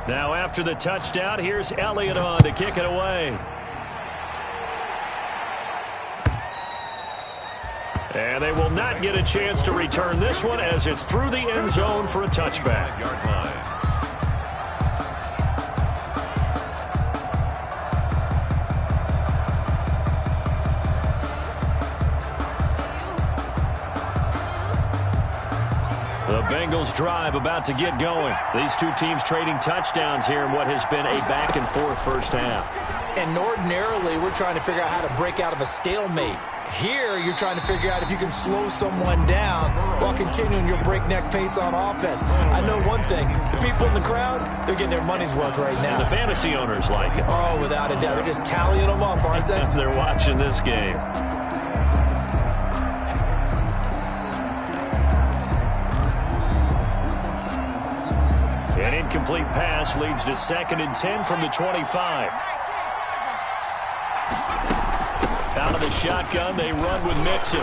Now after the touchdown, here's Elliott on to kick it away. And they will not get a chance to return this one as it's through the end zone for a touchback. Yard line. The Bengals drive about to get going. These two teams trading touchdowns here in what has been a back-and-forth first half. And ordinarily, we're trying to figure out how to break out of a stalemate. Here, you're trying to figure out if you can slow someone down while continuing your breakneck pace on offense. I know one thing. The people in the crowd, they're getting their money's worth right now. And the fantasy owners like it. Oh, without a doubt. They're just tallying them up, aren't they? They're watching this game. An incomplete pass leads to 2nd and 10 from the 25. Out of the shotgun, they run with Mixon.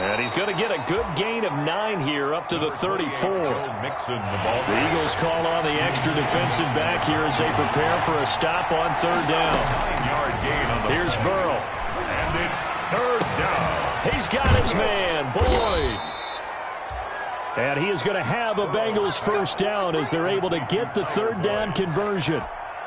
And he's going to get a good gain of 9 here, up to the 34. The Eagles call on the extra defensive back here as they prepare for a stop on 3rd down. Here's Burrow. And it's 3rd down. He's got his man, Boyd. And he is going to have a Bengals first down as they're able to get the 3rd down conversion.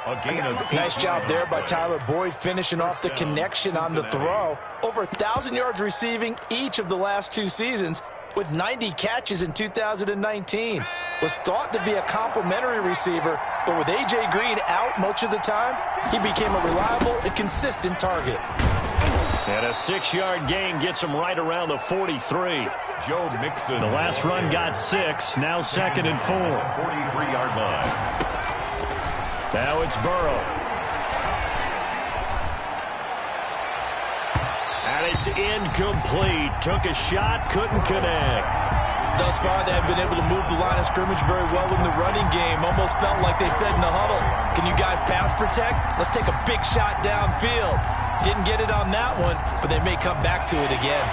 A gain of 8. Nice job there by Tyler Boyd finishing off the connection on the throw. Over 1,000 yards receiving each of the last 2 seasons with 90 catches in 2019. Was thought to be a complimentary receiver, but with A.J. Green out much of the time, he became a reliable and consistent target. And a 6-yard gain gets him right around the 43. Joe Mixon. The last run got 6, now 2nd and 4. 43-yard line. Now it's Burrow. And it's incomplete. Took a shot, couldn't connect. Thus far, they have been able to move the line of scrimmage very well in the running game. Almost felt like they said in the huddle, can you guys pass protect? Let's take a big shot downfield. Didn't get it on that one, but they may come back to it again.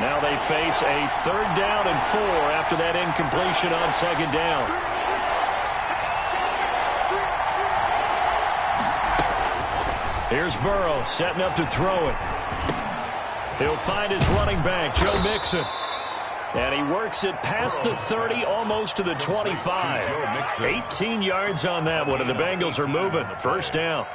Now they face a 3rd down and 4 after that incompletion on 2nd down. Here's Burrow setting up to throw it. He'll find his running back, Joe Mixon. And he works it past the 30, almost to the 25. 18 yards on that one, and the Bengals are moving. First down.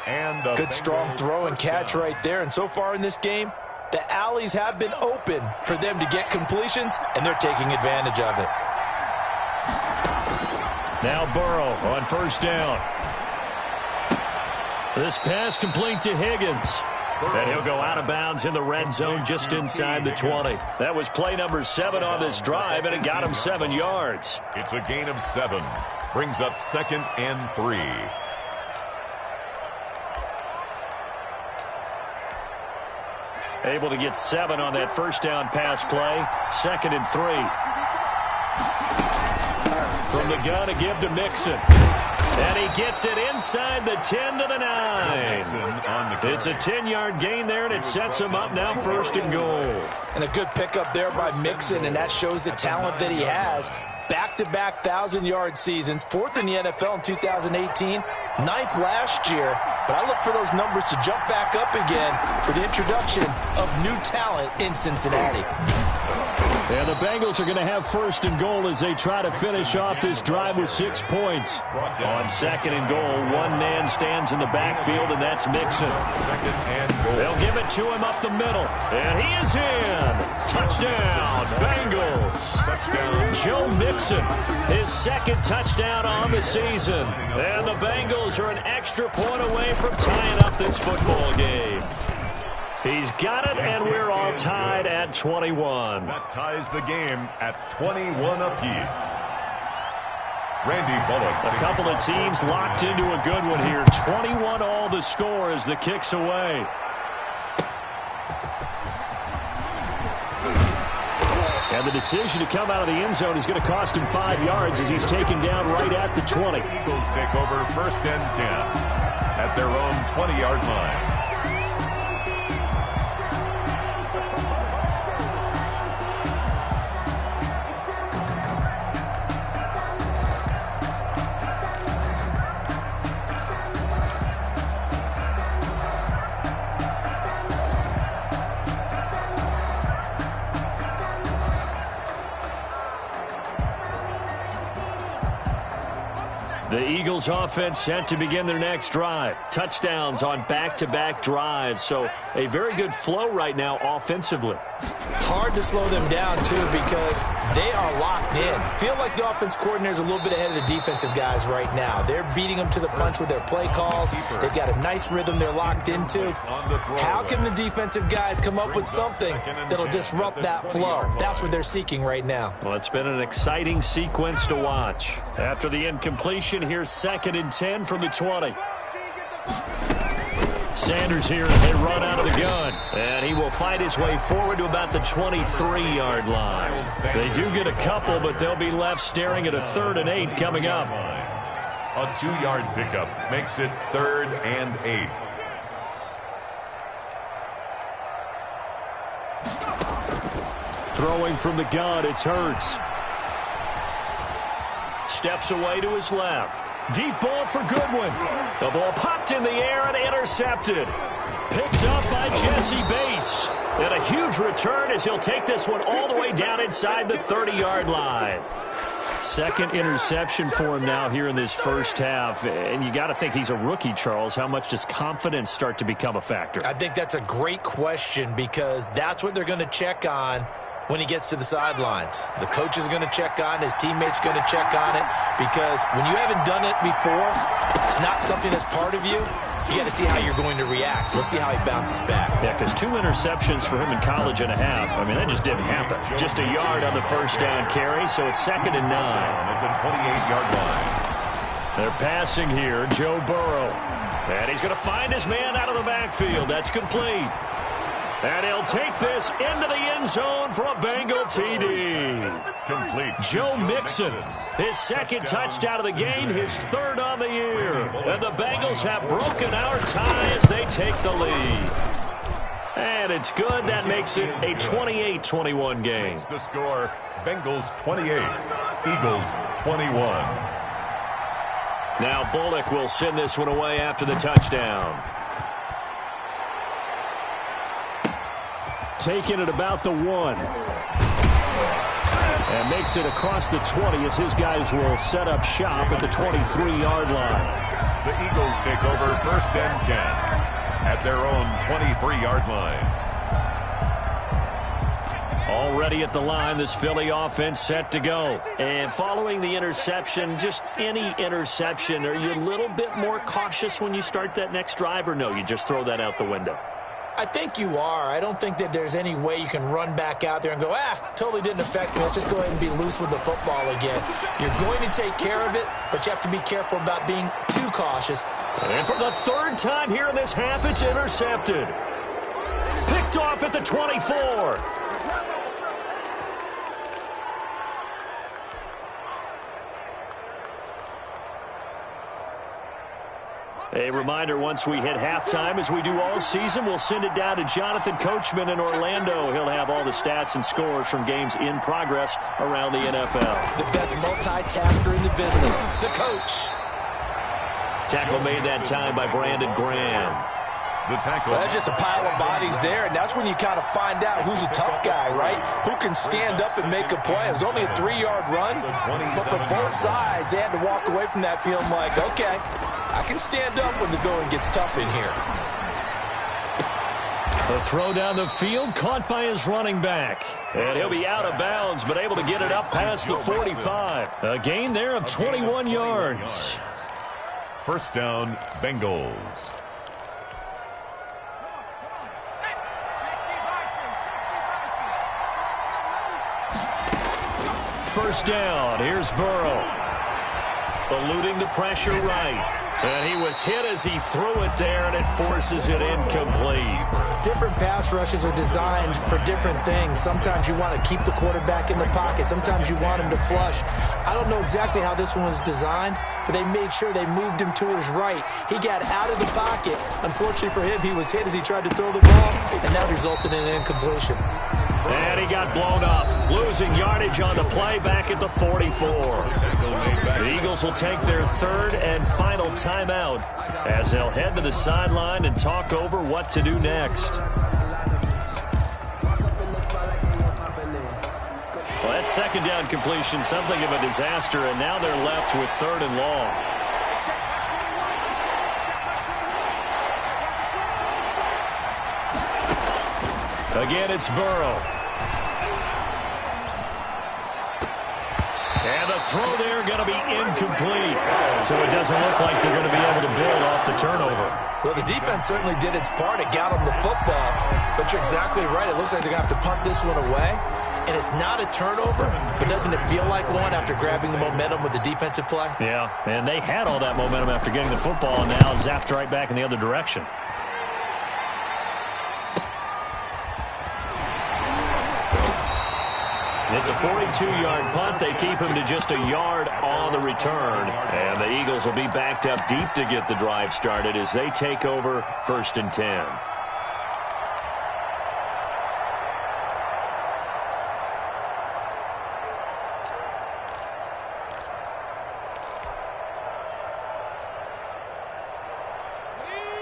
And good strong throw and catch right there. And so far in this game, the alleys have been open for them to get completions, and they're taking advantage of it. Now Burrow on first down. This pass complete to Higgins. And he'll go out of bounds in the red zone just inside the 20. That was play number 7 on this drive, and it got him 7 yards. It's a gain of 7. Brings up 2nd and 3. Able to get 7 on that first down pass play. 2nd and 3. From the gun to give to Mixon. And he gets it inside the 10 to the 9. It's a 10-yard gain there, and it sets him up now 1st and goal. And a good pickup there by Mixon, and that shows the talent that he has. Back-to-back 1,000-yard seasons, 4th in the NFL in 2018, 9th last year. But I look for those numbers to jump back up again with the introduction of new talent in Cincinnati. And the Bengals are going to have 1st and goal as they try to finish off this drive with 6 points. On 2nd and goal, one man stands in the backfield, and that's Mixon. 2nd and goal. They'll give it to him up the middle. And he is in. Touchdown, Bengals. Touchdown. Joe Mixon, his 2nd touchdown on the season. And the Bengals are an extra point away from tying up this football game. He's got it, and we're all tied at 21. That ties the game at 21 apiece. Randy Bullock. A couple of teams locked into a good one here. 21 all the score as the kick's away. And the decision to come out of the end zone is going to cost him 5 yards as he's taken down right at the 20. Eagles take over 1st and 10 at their own 20-yard line. The Eagles offense set to begin their next drive. Touchdowns on back-to-back drives. So a very good flow right now offensively. Hard to slow them down, too, because they are locked in. Feel like the offense coordinator is a little bit ahead of the defensive guys right now. They're beating them to the punch with their play calls. They've got a nice rhythm they're locked into. How can the defensive guys come up with something that'll disrupt that flow? That's what they're seeking right now. Well, it's been an exciting sequence to watch. After the incompletion, here's 2nd and 10 from the 20. Sanders here as they run out of the gun. And he will fight his way forward to about the 23-yard line. They do get a couple, but they'll be left staring at a 3rd and 8 coming up. A 2-yard pickup makes it 3rd and 8. Throwing from the gun, it's Hurts. Steps away to his left. Deep ball for Goodwin. The ball popped in the air and intercepted. Picked up by Jesse Bates. And a huge return as he'll take this one all the way down inside the 30-yard line. 2nd interception for him now here in this first half. And you got to think he's a rookie, Charles. How much does confidence start to become a factor? I think that's a great question because that's what they're going to check on when he gets to the sidelines. The coach is going to check on, his teammates going to check on it, because when you haven't done it before, it's not something that's part of you. You got to see how you're going to react. Let's see how he bounces back. Yeah, because 2 interceptions for him in college and a half. I mean, that just didn't happen. Just a yard on the first down carry, so it's 2nd and 9. At the 28-yard line. They're passing here, Joe Burrow. And he's going to find his man out of the backfield. That's complete. And he'll take this into the end zone for a Bengal TD. Complete. Joe Mixon, his 2nd touchdown of the game, his 3rd on the year. And the Bengals have broken our tie as they take the lead. And it's good. That makes it a 28-21 game. The score, Bengals 28, Eagles 21. Now Bullock will send this one away after the touchdown. Taking it about the 1. And makes it across the 20 as his guys will set up shop at the 23-yard line. The Eagles take over 1st and 10 at their own 23-yard line. Already at the line, this Philly offense set to go. And following the interception, just any interception, are you a little bit more cautious when you start that next drive, or no, you just throw that out the window? I think you are. I don't think that there's any way you can run back out there and go, totally didn't affect me. Let's just go ahead and be loose with the football again. You're going to take care of it, but you have to be careful about being too cautious. And for the 3rd time here in this half, it's intercepted. Picked off at the 24. A reminder, once we hit halftime, as we do all season, we'll send it down to Jonathan Coachman in Orlando. He'll have all the stats and scores from games in progress around the NFL. The best multitasker in the business, the coach. Tackle made that time by Brandon Graham. The tackle. Well, that's just a pile of bodies there, and that's when you kind of find out who's a tough guy, right? Who can stand up and make a play. It was only a 3-yard run, but for both sides, they had to walk away from that feeling like, okay, I can stand up when the going gets tough in here. The throw down the field, caught by his running back. And he'll be out of bounds, but able to get it up past the 45. A gain there of 21 yards. 1st down, Bengals. First down, here's Burrow. Eluding the pressure right. And he was hit as he threw it there, and it forces it incomplete. Different pass rushes are designed for different things. Sometimes you want to keep the quarterback in the pocket. Sometimes you want him to flush. I don't know exactly how this one was designed, but they made sure they moved him to his right. He got out of the pocket. Unfortunately for him, he was hit as he tried to throw the ball, and that resulted in an incompletion. And he got blown up, losing yardage on the play back at the 44. The Eagles will take their 3rd and final timeout as they'll head to the sideline and talk over what to do next. Well, that 2nd down completion, something of a disaster, and now they're left with 3rd and long. Again, it's Burrow. And the throw there going to be incomplete. So it doesn't look like they're going to be able to build off the turnover. Well, the defense certainly did its part. It got them the football. But you're exactly right. It looks like they're going to have to punt this one away. And it's not a turnover, but doesn't it feel like one after grabbing the momentum with the defensive play? Yeah, and they had all that momentum after getting the football, and now zapped right back in the other direction. It's a 42-yard punt. They keep him to just a yard on the return. And the Eagles will be backed up deep to get the drive started as they take over 1st and 10.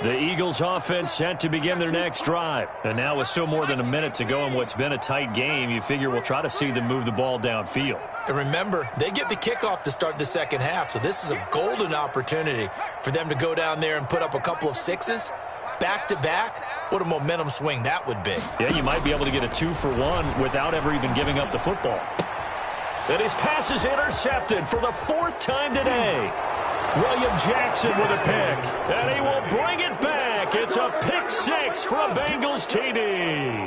The Eagles offense set to begin their next drive. And now with still more than a minute to go in what's been a tight game, you figure we'll try to see them move the ball downfield. And remember, they get the kickoff to start the second half, so this is a golden opportunity for them to go down there and put up a couple of sixes back-to-back. What a momentum swing that would be. Yeah, you might be able to get a 2-for-1 without ever even giving up the football. And his pass is intercepted for the 4th time today. William Jackson with a pick, and he will bring it back. It's a pick 6 for a Bengals TD.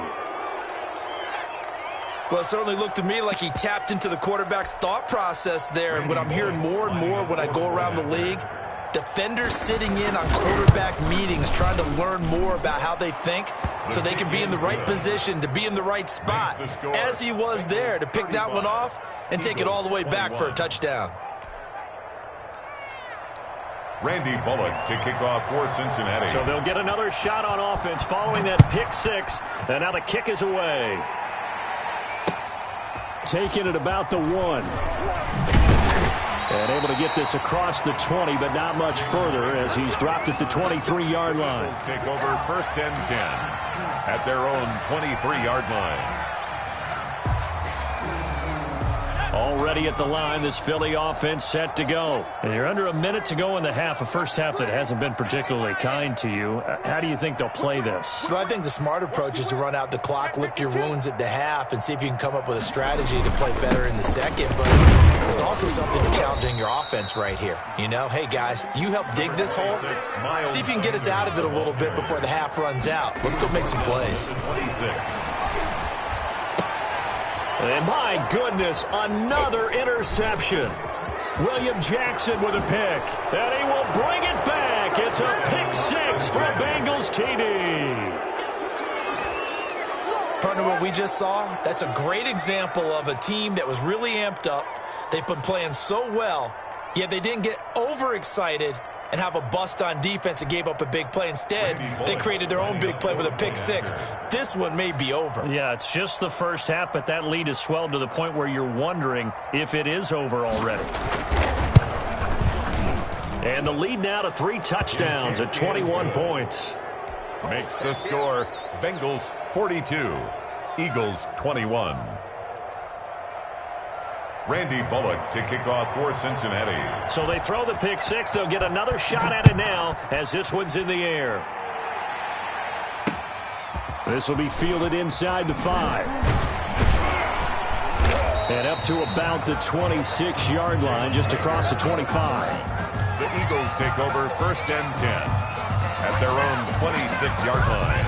Well, it certainly looked to me like he tapped into the quarterback's thought process there, and what I'm hearing more and more when I go around the league, defenders sitting in on quarterback meetings trying to learn more about how they think so they can be in the right position, to be in the right spot, as he was there to pick that one off and take it all the way back for a touchdown. Randy Bullock to kick off for Cincinnati. So they'll get another shot on offense following that pick 6. And now the kick is away. Taking it about the 1. And able to get this across the 20, but not much further as he's dropped at the 23-yard line. Take over 1st and 10 at their own 23-yard line. Already at the line, this Philly offense set to go. And you're under a minute to go in the half, a first half that hasn't been particularly kind to you. How do you think they'll play this? Well, I think the smart approach is to run out the clock, lick your wounds at the half, and see if you can come up with a strategy to play better in the second. But there's also something to challenging your offense right here. You know, hey, guys, you help dig this hole. See if you can get us out of it a little bit before the half runs out. Let's go make some plays. 26. And my goodness, another interception. William Jackson with a pick. And he will bring it back. It's a pick 6 for a Bengals TD. Partner, what we just saw, that's a great example of a team that was really amped up. They've been playing so well, yet they didn't get overexcited and have a bust on defense and gave up a big play. Instead, they created their own big play with a pick 6. This one may be over. Yeah, it's just the first half, but that lead has swelled to the point where you're wondering if it is over already. And the lead now to 3 touchdowns at 21 points. Makes the score Bengals 42, Eagles 21. Randy Bullock to kick off for Cincinnati. So they throw the pick 6. They'll get another shot at it now as this one's in the air. This will be fielded inside the 5. And up to about the 26-yard line, just across the 25. The Eagles take over 1st and 10 at their own 26-yard line.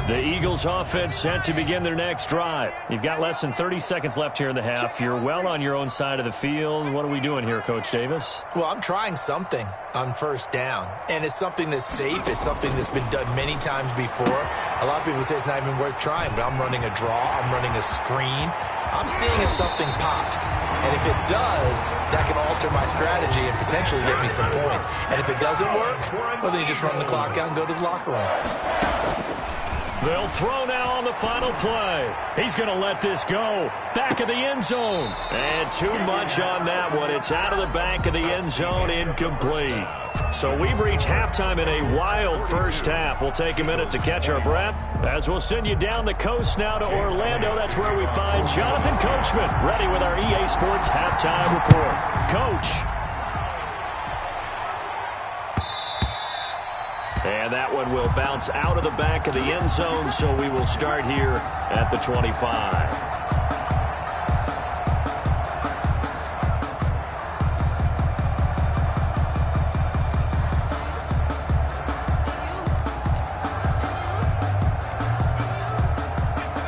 The Eagles offense set to begin their next drive. You've got less than 30 seconds left here in the half. You're well on your own side of the field. What are we doing here, Coach Davis? Well, I'm trying something on 1st down, and it's something that's safe. It's something that's been done many times before. A lot of people say it's not even worth trying, but I'm running a draw. I'm running a screen. I'm seeing if something pops, and if it does, that can alter my strategy and potentially get me some points. And if it doesn't work, well, then you just run the clock out and go to the locker room. They'll throw now on the final play. He's going to let this go. Back of the end zone. And too much on that one. It's out of the back of the end zone, incomplete. So we've reached halftime in a wild first half. We'll take a minute to catch our breath as we'll send you down the coast now to Orlando. That's where we find Jonathan Coachman ready with our EA Sports halftime report. Coach. And that one will bounce out of the back of the end zone, so we will start here at the 25.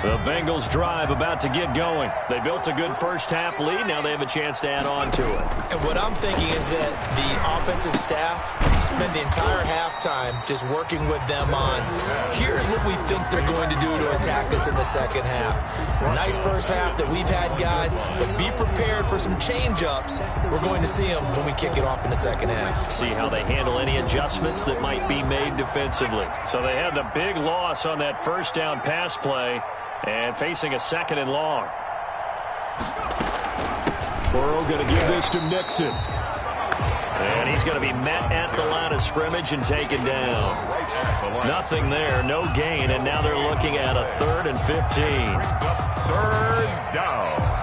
The Bengals drive about to get going. They built a good first half lead. Now they have a chance to add on to it. And what I'm thinking is that the offensive staff spent the entire halftime just working with them on, here's what we think they're going to do to attack us in the second half. Nice first half that we've had, guys, but be prepared for some change-ups. We're going to see them when we kick it off in the second half. See how they handle any adjustments that might be made defensively. So they had the big loss on that first down pass play. And facing a second and long. Burrow going to give this to Mixon. And he's going to be met at the line of scrimmage and taken down. Nothing there, no gain, and now they're looking at a 3rd and 15. Third down.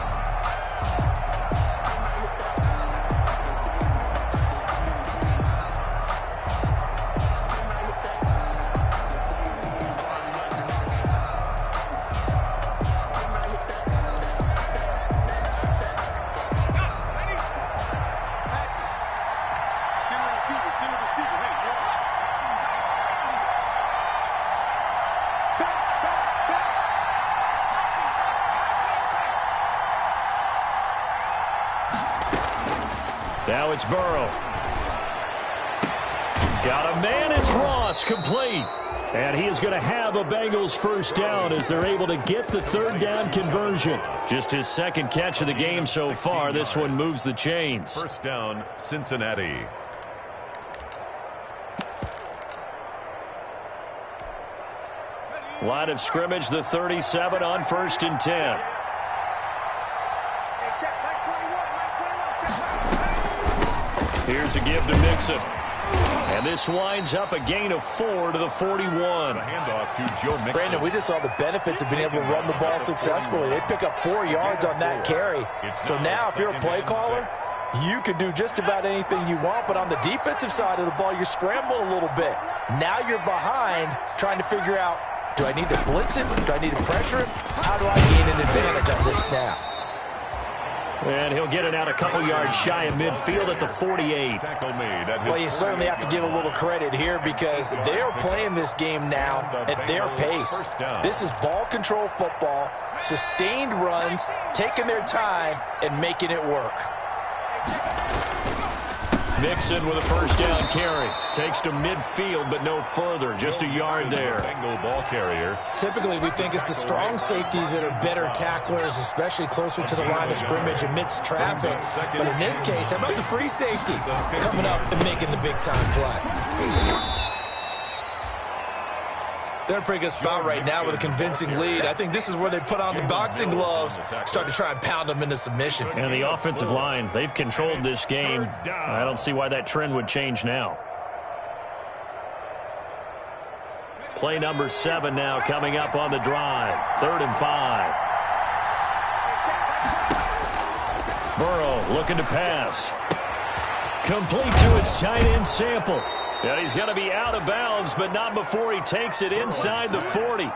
Now it's Burrow. Got a man, it's Ross, complete. And he is going to have a Bengals first down as they're able to get the 3rd down conversion. Just his second catch of the game so far. This one moves the chains. First down, Cincinnati. Line of scrimmage, the 37 on 1st and 10. Here's a give to Mixon. And this winds up a gain of 4 to the 41. Handoff to Joe Mixon. Brandon, we just saw the benefits of being able to run the ball successfully. They pick up 4 yards on that carry. So now if you're a play caller, you can do just about anything you want. But on the defensive side of the ball, you scramble a little bit. Now you're behind trying to figure out, do I need to blitz him? Do I need to pressure him? How do I gain an advantage on this snap? And he'll get it out a couple yards shy of midfield at the 48. Well, you certainly have to give a little credit here because they're playing this game now at their pace. This is ball control football, sustained runs, taking their time, and making it work. Mixon with a first down carry. Takes to midfield, but no further. Just a yard there. Bengal ball carrier. Typically, we think it's the strong safeties that are better tacklers, especially closer to the line of scrimmage amidst traffic. But in this case, how about the free safety coming up and making the big-time play? They're in a pretty good spot right now with a convincing lead. I think this is where they put on the boxing gloves, start to try and pound them into submission. And the offensive line, they've controlled this game. I don't see why that trend would change now. Play number 7 now coming up on the drive. 3rd and 5. Burrow looking to pass. Complete to his tight end Sample. And he's going to be out of bounds, but not before he takes it inside the 40.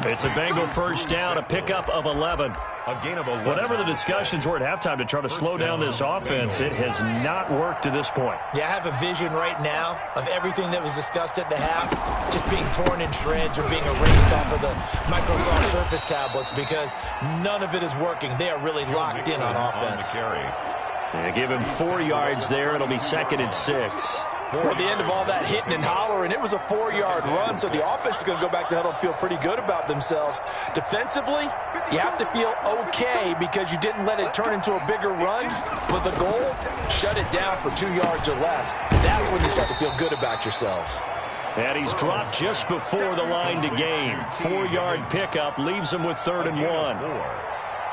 It's a Bengal first down, a pickup of 11. Whatever the discussions were at halftime to try to slow down this offense, it has not worked to this point. Yeah, I have a vision right now of everything that was discussed at the half just being torn in shreds or being erased off of the Microsoft Surface tablets because none of it is working. They are really locked in on offense. Yeah, give him 4 yards there. It'll be 2nd and 6. Well, at the end of all that hitting and hollering, it was a 4-yard run, so the offense is going to go back to huddle and feel pretty good about themselves. Defensively, you have to feel okay because you didn't let it turn into a bigger run. But the goal, shut it down for 2 yards or less. That's when you start to feel good about yourselves. And he's dropped just before the line to gain. 4-yard pickup leaves him with 3rd and 1.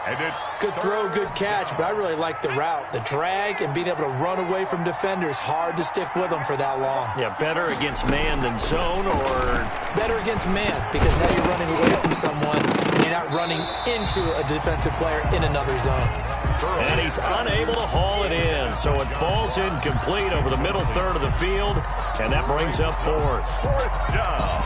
And it's Good throw, good catch, but I really like the route. The drag and being able to run away from defenders, hard to stick with them for that long. Yeah, better against man than zone, or better against man, because now you're running away from someone and you're not running into a defensive player in another zone. And he's unable to haul it in, so it falls incomplete over the middle third of the field, and that brings up fourth. fourth down.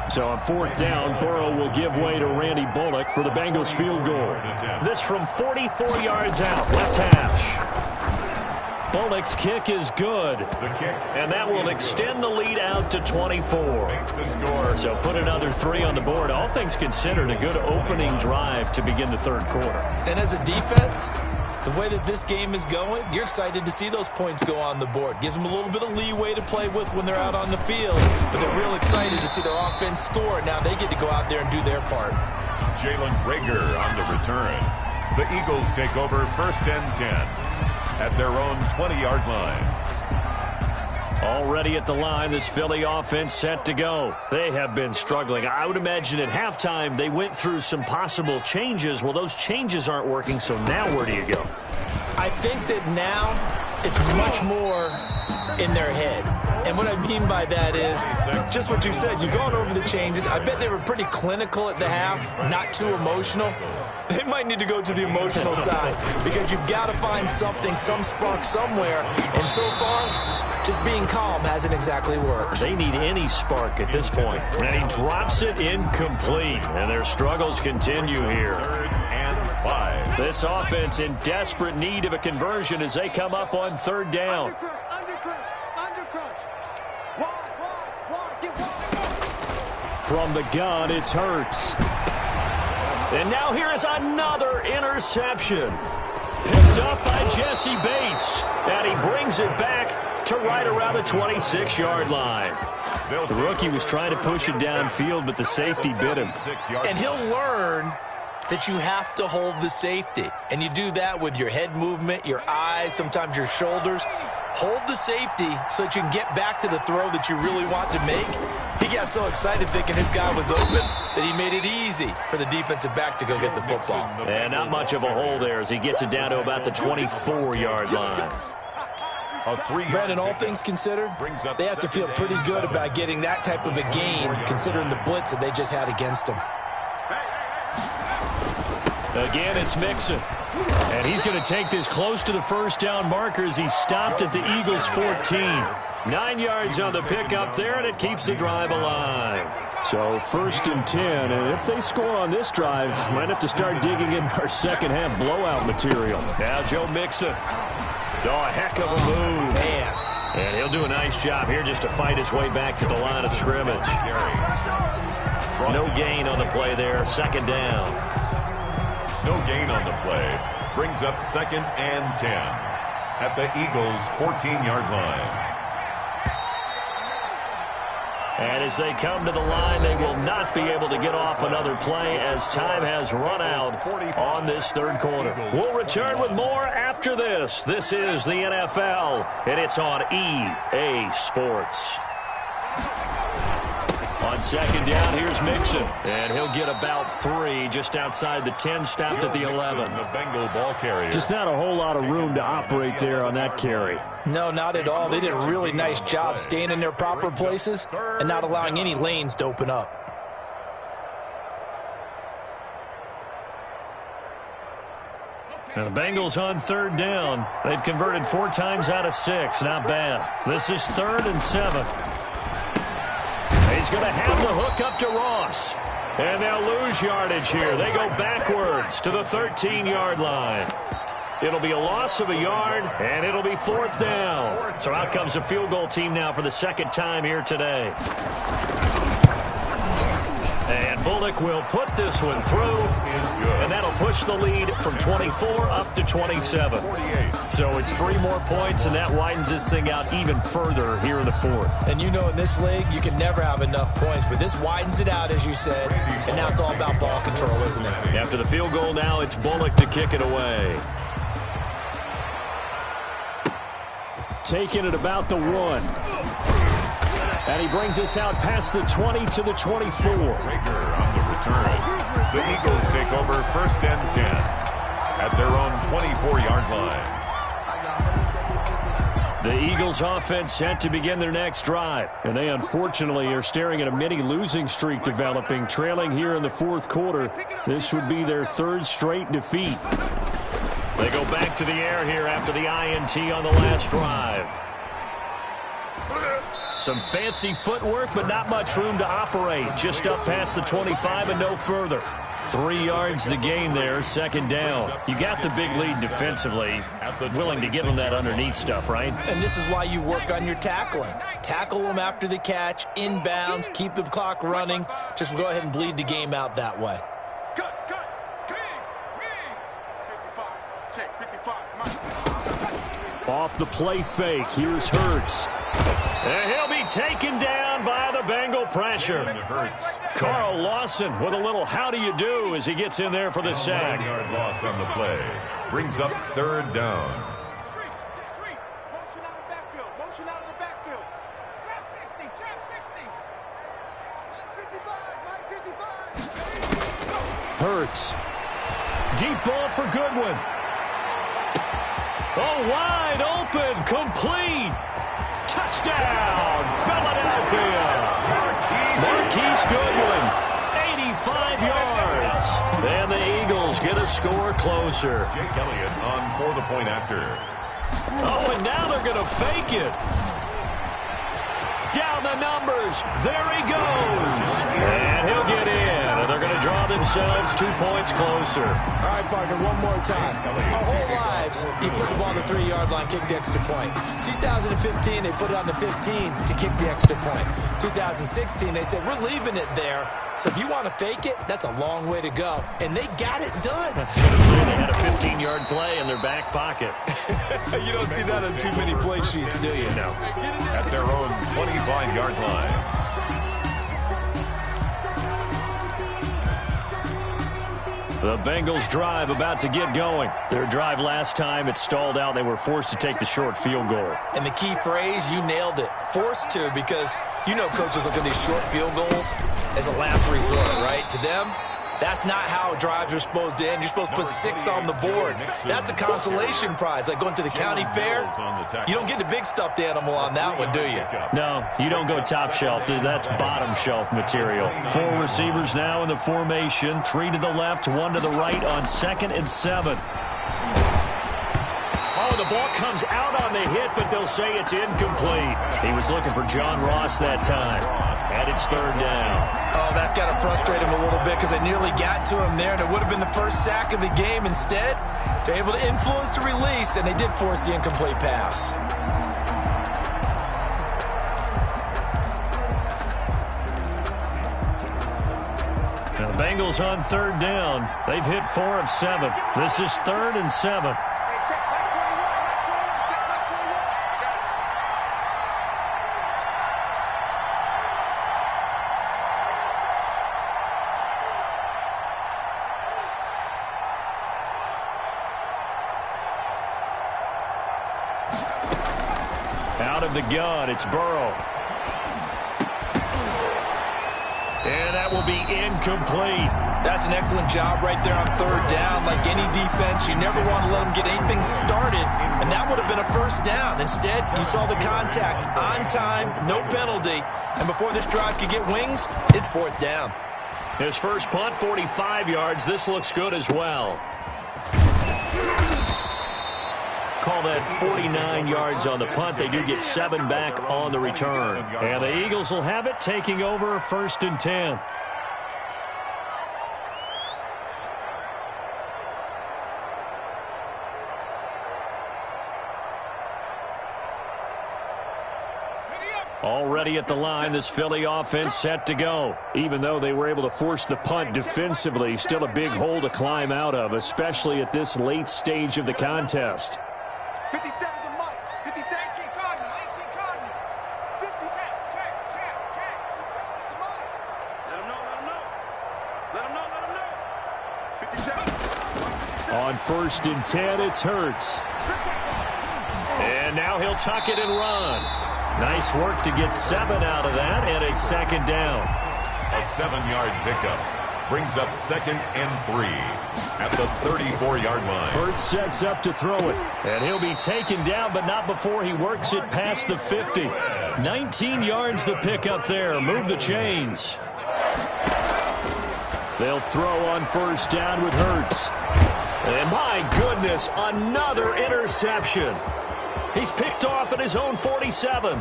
So on fourth down, Burrow will give way to Randy Bullock for the Bengals field goal. This from 44 yards out, left hash. Bullock's kick is good, and that will extend the lead out to 24. So put another 3 on the board. All things considered, a good opening drive to begin the third quarter. And as a defense, the way that this game is going, you're excited to see those points go on the board. Gives them a little bit of leeway to play with when they're out on the field, but they're real excited to see their offense score. Now they get to go out there and do their part. Jalen Reagor on the return. The Eagles take over 1st and 10 at their own 20-yard line. Already at the line, this Philly offense set to go. They have been struggling. I would imagine at halftime they went through some possible changes. Well, those changes aren't working, so now where do you go? I think that now it's much more in their head. And what I mean by that is just what you said. You've gone over the changes. I bet they were pretty clinical at the half, not too emotional. They might need to go to the emotional side because you've got to find something, some spark somewhere. And so far, just being calm hasn't exactly worked. They need any spark at this point. And he drops it incomplete. And their struggles continue here. 3rd and 5. This offense in desperate need of a conversion as they come up on 3rd down. From the gun, it's Hurts. And now here is another interception. Picked up by Jesse Bates. And he brings it back to right around the 26-yard line. The rookie was trying to push it downfield, but the safety bit him. And he'll learn that you have to hold the safety. And you do that with your head movement, your eyes, sometimes your shoulders. Hold the safety so that you can get back to the throw that you really want to make. He got so excited thinking his guy was open that he made it easy for the defensive back to go get the football. And not much of a hole there as he gets it down to about the 24-yard line. Brandon, all things considered, they have to feel pretty good about getting that type of a gain considering the blitz that they just had against them. Again, it's Mixon. And he's going to take this close to the first down marker as he's stopped at the Eagles' 14. 9 yards on the pickup there, and it keeps the drive alive. So 1st and 10, and if they score on this drive, might have to start digging in our second half blowout material. Now Joe Mixon. Oh, a heck of a move. Man. And he'll do a nice job here just to fight his way back to the line of scrimmage. No gain on the play there, 2nd down. No gain on the play. Brings up 2nd and 10 at the Eagles' 14-yard line. And as they come to the line, they will not be able to get off another play as time has run out on this 3rd quarter. We'll return with more after this. This is the NFL, and it's on EA Sports. On 2nd down, here's Mixon. And he'll get about 3 just outside the 10, stopped at the 11. The Bengal ball carrier. Just not a whole lot of room to operate there on that carry. No, not at all. They did a really nice job staying in their proper places and not allowing any lanes to open up. Now the Bengals on 3rd down. They've converted 4 times out of 6. Not bad. This is 3rd and 7. He's going to have the hook up to Ross. And they'll lose yardage here. They go backwards to the 13-yard line. It'll be a loss of a yard, and it'll be 4th down. So out comes the field goal team now for the 2nd time here today. And Bullock will put this one through, and that'll push the lead from 24 up to 27. So it's 3 more points, and that widens this thing out even further here in the 4th. And you know in this league, you can never have enough points, but this widens it out, as you said, and now it's all about ball control, isn't it? After the field goal now, it's Bullock to kick it away. Taking it about the 1. And he brings us out past the 20 to the 24. Rager on the return. The Eagles take over 1st and 10 at their own 24-yard line. The Eagles offense set to begin their next drive. And they unfortunately are staring at a mini losing streak developing, trailing here in the 4th quarter. This would be their 3rd straight defeat. They go back to the air here after the INT on the last drive. Some fancy footwork, but not much room to operate. Just up past the 25 and no further. 3 yards the gain there, 2nd down. You got the big lead defensively. Willing to give them that underneath stuff, right? And this is why you work on your tackling. Tackle them after the catch, inbounds, keep the clock running. Just go ahead and bleed the game out that way. Off the play fake, here's Hurts. And he'll be taken down by the Bengal pressure. Carl Lawson with a little how do you do as he gets in there for the sack. 1-yard loss on the play. Brings up 3rd down. Motion out of the backfield. Trap 60, trap 60. 55. Hurts. Deep ball for Goodwin. Oh, wide open, complete. Touchdown, Philadelphia. Marquise Goodwin, 85 yards. And the Eagles get a score closer. Jake Elliott on for the point after. Oh, and now they're going to fake it. Down the numbers. There he goes. And he'll get in. And they're going to draw themselves 2 points closer. All right, partner, one more time. Our whole lives, you put the ball on the 3-yard line, kick the extra point. 2015, they put it on the 15 to kick the extra point. 2016, they said, we're leaving it there. So if you want to fake it, that's a long way to go. And they got it done. I was going to say they had a 15-yard play in their back pocket. You don't see that on too many play sheets, do you? No. At their own 25-yard line. The Bengals drive about to get going. Their drive last time, it stalled out. They were forced to take the short field goal. And the key phrase, you nailed it. Forced to, because you know coaches look at these short field goals as a last resort, right? To them, that's not how drives are supposed to end. You're supposed to put 6 on the board. That's a consolation prize, like going to the county fair. You don't get the big stuffed animal on that one, do you? No, you don't go top shelf. That's bottom shelf material. 4 receivers now in the formation. 3 to the left, 1 to the right on 2nd and 7. Oh, the ball comes out on the hit, but they'll say it's incomplete. He was looking for John Ross that time. And it's 3rd down. Oh, that's got to frustrate him a little bit because they nearly got to him there, and it would have been the first sack of the game. Instead, they're able to influence the release, and they did force the incomplete pass. Now the Bengals on 3rd down. They've hit 4 of 7. This is 3rd and 7. Out of the gun, it's Burrow. And that will be incomplete. That's an excellent job right there on 3rd down. Like any defense, you never want to let them get anything started, and that would have been a 1st down. Instead, you saw the contact on time, no penalty, and before this drive could get wings, it's 4th down. His first punt, 45 yards. This looks good as well. Call that 49 yards on the punt. They do get 7 back on the return. And the Eagles will have it, taking over 1st and 10. Already at the line, this Philly offense set to go. Even though they were able to force the punt defensively, still a big hole to climb out of, especially at this late stage of the contest. 57 to Mike. 57 Cardinal. 18 Cardinal. 50 check. 57 to Mike. Let him know. On 1st and 10, it's Hurts. And now he'll tuck it and run. Nice work to get 7 out of that, and it's second down. A 7-yard pickup brings up 2nd and 3 at the 34-yard line. Hurts sets up to throw it, and he'll be taken down, but not before he works it past the 50. 19 yards the pickup there. Move the chains. They'll throw on first down with Hurts. And my goodness, another interception. He's picked off at his own 47.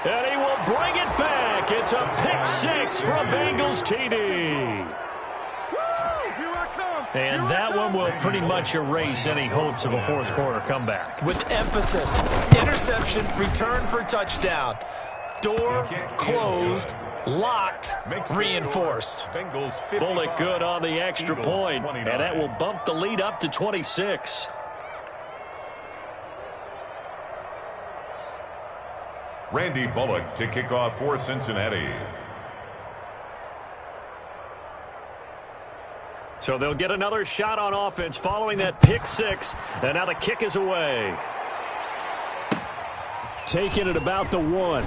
And he will bring it back. It's a pick 6 from Bengals TD. And that one will pretty much erase any hopes of a fourth quarter comeback. With emphasis, interception, return for touchdown. Door closed, locked, reinforced. Bullock good on the extra point, and that will bump the lead up to 26. Randy Bullock to kick off for Cincinnati. So they'll get another shot on offense following that pick 6, and now the kick is away. Taking it about the 1.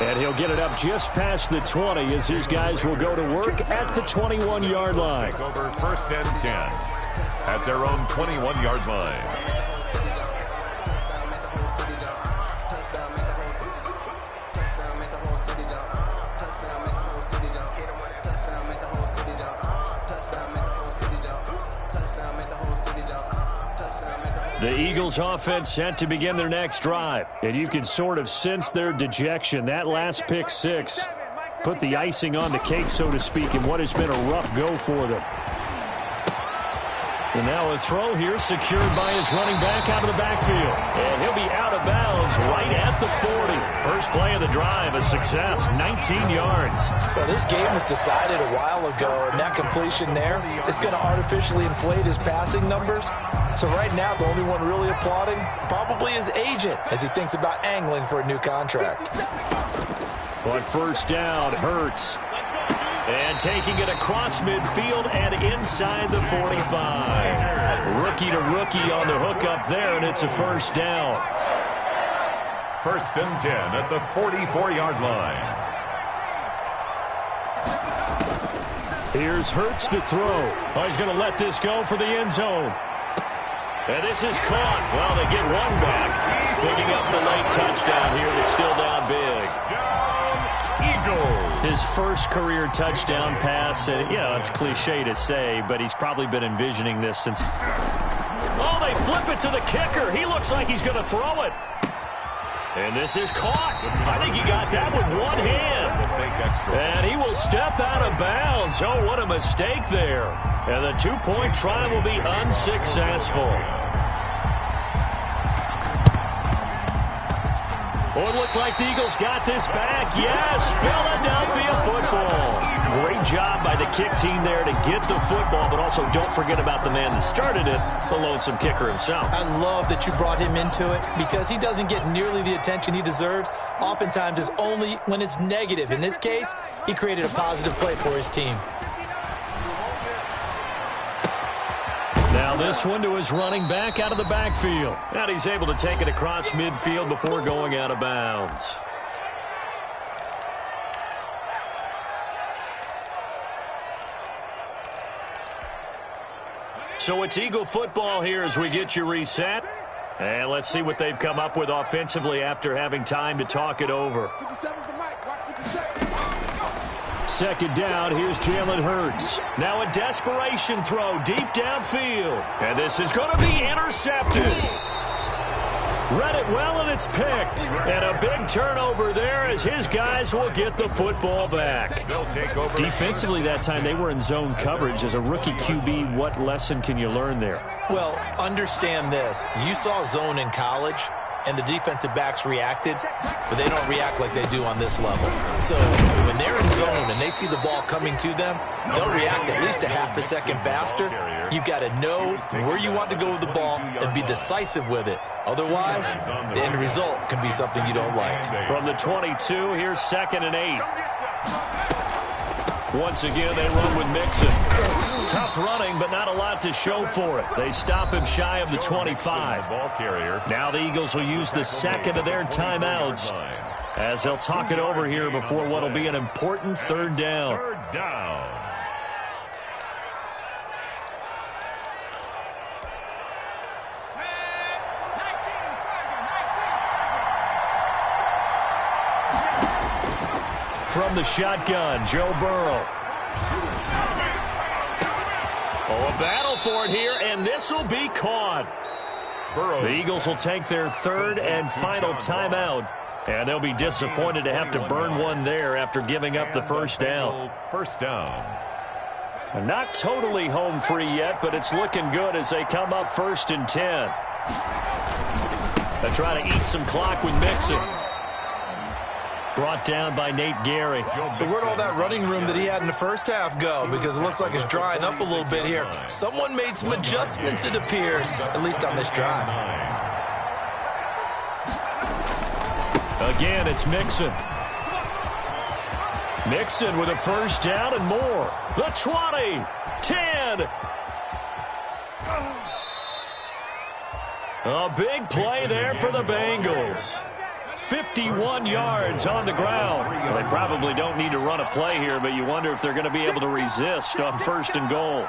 And he'll get it up just past the 20 as his guys will go to work at the 21-yard line. Over 1st and 10 at their own 21-yard line. The Eagles offense set to begin their next drive. And you can sort of sense their dejection. That last pick 6 put the icing on the cake, so to speak, in what has been a rough go for them. And now a throw here secured by his running back out of the backfield. And he'll be out of bounds right at the 40. First play of the drive, a success, 19 yards. Well, this game was decided a while ago, and that completion there is going to artificially inflate his passing numbers. So right now, the only one really applauding probably his agent as he thinks about angling for a new contract. On first down, Hurts. And taking it across midfield and inside the 45. Rookie to rookie on the hookup there, and it's a first down. 1st and 10 at the 44-yard line. Here's Hurts to throw. Oh, he's going to let this go for the end zone. And this is caught. Well, they get one back. Picking up the late touchdown here that's still down big. Eagles. His first career touchdown pass, and it's cliche to say, but he's probably been envisioning this since. Oh, they flip it to the kicker. He looks like he's going to throw it. And this is caught. I think he got that with one hand. And he will step out of bounds. Oh, what a mistake there. And the 2-point try will be unsuccessful. Oh, it looked like the Eagles got this back. Yes, Philadelphia football. Great job by the kick team there to get the football, but also don't forget about the man that started it, the lonesome kicker himself. I love that you brought him into it because he doesn't get nearly the attention he deserves. Oftentimes it's only when it's negative. In this case, he created a positive play for his team. Now this one to his running back out of the backfield. And he's able to take it across midfield before going out of bounds. So it's Eagle football here as we get you reset. And let's see what they've come up with offensively after having time to talk it over. 57's the mic. Watch 57. Second down, here's Jalen Hurts. Now a desperation throw deep downfield. And this is going to be intercepted. Read it well, and it's picked. And a big turnover there as his guys will get the football back. Defensively that time, they were in zone coverage. As a rookie QB, what lesson can you learn there? Well, understand this. You saw zone in college, and the defensive backs reacted, but they don't react like they do on this level. So when they're in zone and they see the ball coming to them, they'll react at least a half a second faster. You've got to know where you want to go with the ball and be decisive with it. Otherwise, the end result can be something you don't like. From the 22, here's 2nd and 8. Once again, they run with Mixon. Tough running, but not a lot to show for it. They stop him shy of the 25. Now the Eagles will use the second of their timeouts as they'll talk it over here before what will be an important third down. Third down. From the shotgun, Joe Burrow. Oh, a battle for it here, and this will be caught. The Eagles will take their third and final timeout, and they'll be disappointed to have to burn one there after giving up the first down. First down. Not totally home free yet, but it's looking good as they come up 1st and 10. They try to eat some clock with Mixon. Brought down by Nate Gary. So where'd all that running room that he had in the first half go? Because it looks like it's drying up a little bit here. Someone made some adjustments, it appears, at least on this drive. Again, it's Mixon. Mixon with a first down and more. The 20, 10. A big play there for the Bengals. 51 yards on the ground. Well, they probably don't need to run a play here, but you wonder if they're going to be able to resist on 1st and goal.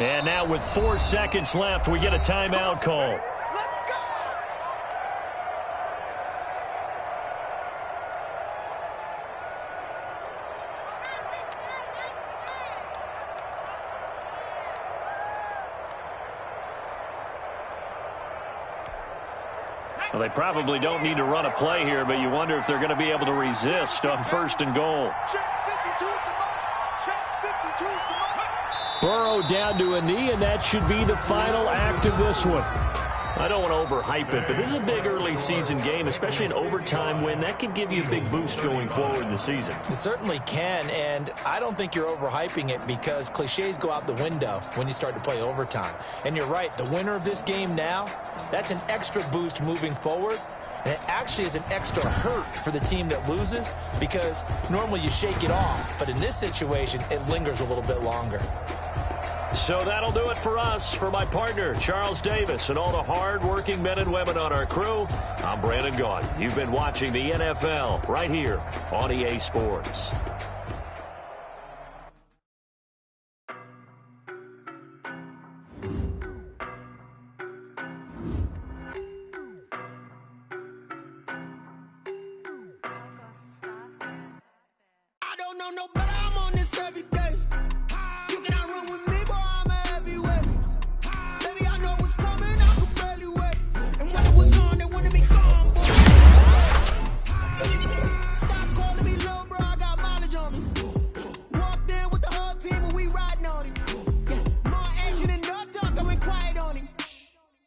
And now with 4 seconds left, we get a timeout call. Let's go! Well, they probably don't need to run a play here, but you wonder if they're going to be able to resist on 1st and goal. Check 52's the mark. Check 52's the mark. Burrow down to a knee, and that should be the final act of this one. I don't want to overhype it, but this is a big early season game, especially an overtime win. That could give you a big boost going forward in the season. It certainly can, and I don't think you're overhyping it because cliches go out the window when you start to play overtime. And you're right, the winner of this game now, that's an extra boost moving forward. And it actually is an extra hurt for the team that loses because normally you shake it off. But in this situation, it lingers a little bit longer. So that'll do it for us. For my partner, Charles Davis, and all the hard-working men and women on our crew, I'm Brandon Gaudin. You've been watching the NFL right here on EA Sports. I don't know no better, I'm on this every day. You cannot run with me, boy, I'm a heavyweight. Baby, I know what's coming, I could barely wait. And when it was on, they wanted me gone, boy. Stop calling me little bro, I got mileage on me. Walked in with the whole team and we riding on him. More action and no talk, I went quiet on him.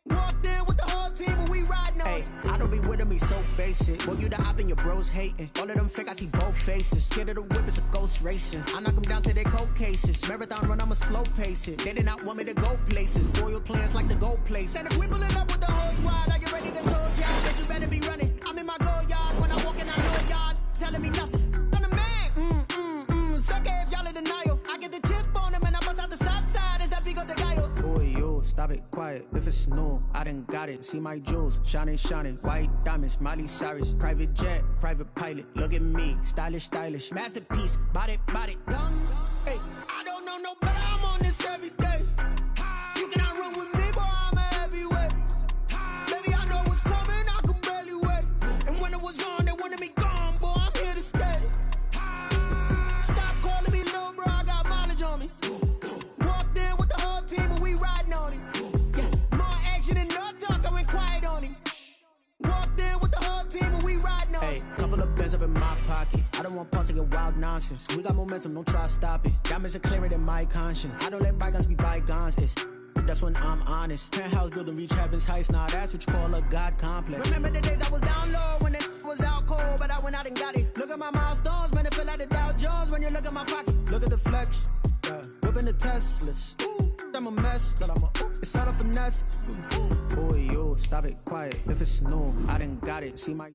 Walked in with the whole team and we riding on him. I don't be with him, he's so basic. Well, you the op and your bros hating. All of them fake, I see both faces. Scared of the whip, it's a ghost racing. I knock them down to their cold cases. Marathon run, I'ma slow pace it. They did not want me to go places. Foil plans like the gold place. And if we pulling up with the whole squad, are you ready to told y'all that you better be running? I'm in my go yard when I walk in, I know y'all telling me nothing. I'm the man, suck it if y'all in denial. I get the chip on him and I bust out the south side. Is that big of the guy? Boy, you, stop it, quiet. If it's new, I done got it. See my jewels, shining, shining. White diamonds, Miley Cyrus. Private jet, private pilot. Look at me, stylish, stylish. Masterpiece, body, done. Hey, I don't know no better, I'm on this every day. You cannot run with me, boy, I'm a heavyweight. Baby, I know what's coming, I could barely wait. And when it was on, they wanted me gone, boy, I'm here to stay. Stop calling me little bro, I got mileage on me. Walked in with the whole team and we riding on him. More action and no talk, I went quiet on him. Walked in with the whole team and we riding on him. Hey, couple of bins up in my pocket. I don't want pulse to get wild nonsense. We got momentum, don't try to stop it. Diamonds are clearer than my conscience. I don't let bygones be bygones. That's when I'm honest. Penthouse building, reach heaven's heights. Now that's what you call a God complex. Remember the days I was down low when it was out cold, but I went out and got it. Look at my milestones, man, it feel like complexion. Yeah. Whipping the Teslas. I'm a mess, but it's all a finesse. Boy, yo, stop it, quiet. If it's new, I done got it. See my